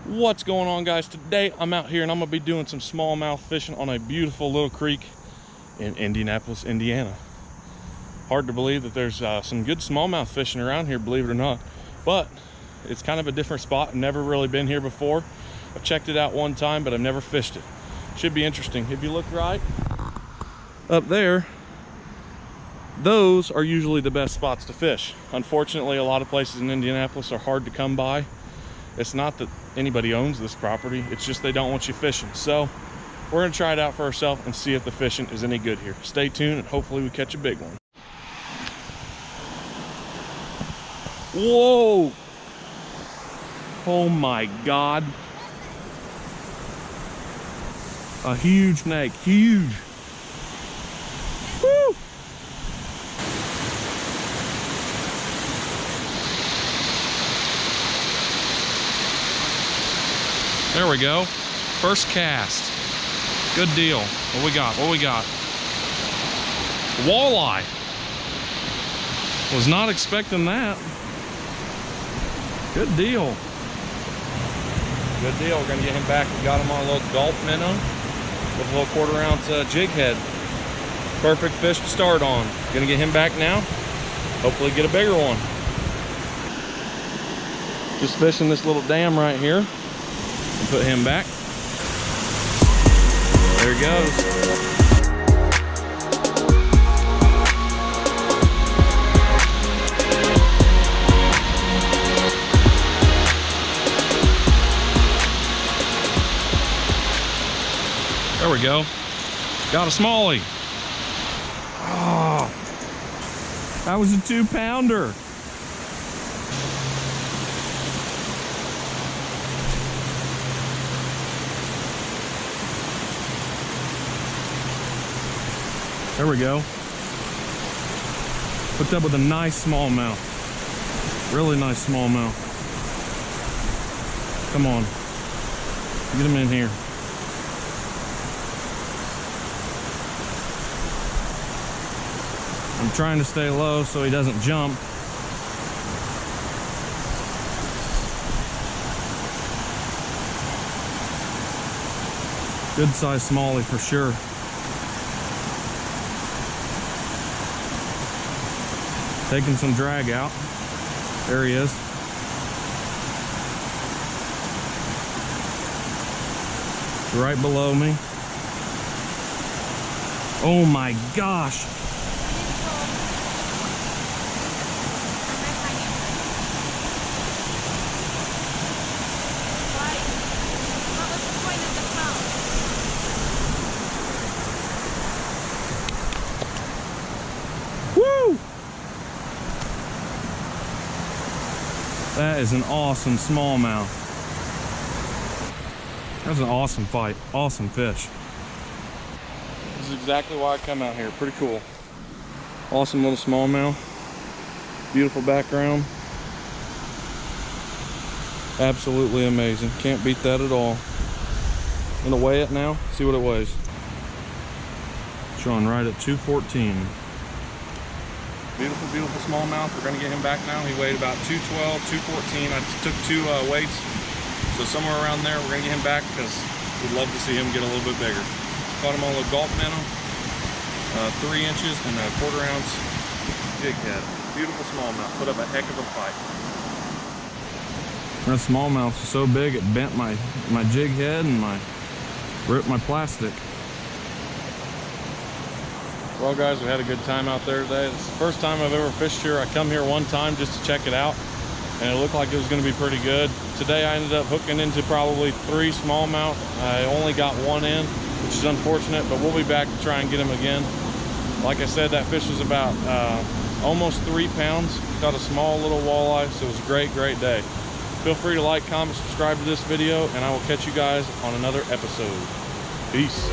What's going on, guys? Today I'm out here and I'm gonna be doing some smallmouth fishing on a beautiful little creek in Indianapolis, Indiana. Hard to believe that there's some good smallmouth fishing around here, believe it or not, but it's kind of a different spot. I've never really been here before. I've checked it out one time, but I've never fished it. Should be interesting. If you look right up there, those are usually the best spots to fish. Unfortunately, a lot of places in Indianapolis are hard to come by. It's not that anybody owns this property, it's just they don't want you fishing. So we're gonna try it out for ourselves and see if the fishing is any good here. Stay tuned and hopefully we catch a big one. Whoa! Oh my God. A huge snake, huge. Woo! There we go. First cast. Good deal. What we got? What we got? Walleye. Was not expecting that. Good deal. Good deal. We're gonna get him back. We got him on a little gulp minnow with a little 1/4 ounce jig head. Perfect fish to start on. Gonna get him back now. Hopefully get a bigger one. Just fishing this little dam right here. Put him back. There he goes. There we go. Got a smallie. Oh, that was a 2-pounder. There we go. Hooked up with a nice smallmouth. Really nice smallmouth. Come on. Get him in here. I'm trying to stay low so he doesn't jump. Good size smallie for sure. Taking some drag out. There he is. It's right below me. Oh my gosh. Woo! That is an awesome smallmouth. That was an awesome fight. Awesome fish. This is exactly why I come out here. Pretty cool. Awesome little smallmouth. Beautiful background. Absolutely amazing. Can't beat that at all. I'm gonna weigh it now, see what it weighs. Showing right at 214. Beautiful, beautiful smallmouth. We're gonna get him back now. He weighed about 212, 214. I took two weights, so somewhere around there. We're gonna get him back because we'd love to see him get a little bit bigger. Caught him on a little gulp minnow, 3 inches and a 1/4 ounce jig head. Beautiful smallmouth. Put up a heck of a fight. That smallmouth was so big it bent my jig head and ripped my plastic. Well, guys, we had a good time out there today. It's the first time I've ever fished here. I come here one time just to check it out, and it looked like it was going to be pretty good. Today I ended up hooking into probably 3 smallmouth. I only got 1 in, which is unfortunate, but we'll be back to try and get him again. Like I said, that fish was about almost 3 pounds. Caught a small little walleye, so it was a great, great day. Feel free to like, comment, subscribe to this video, and I will catch you guys on another episode. Peace.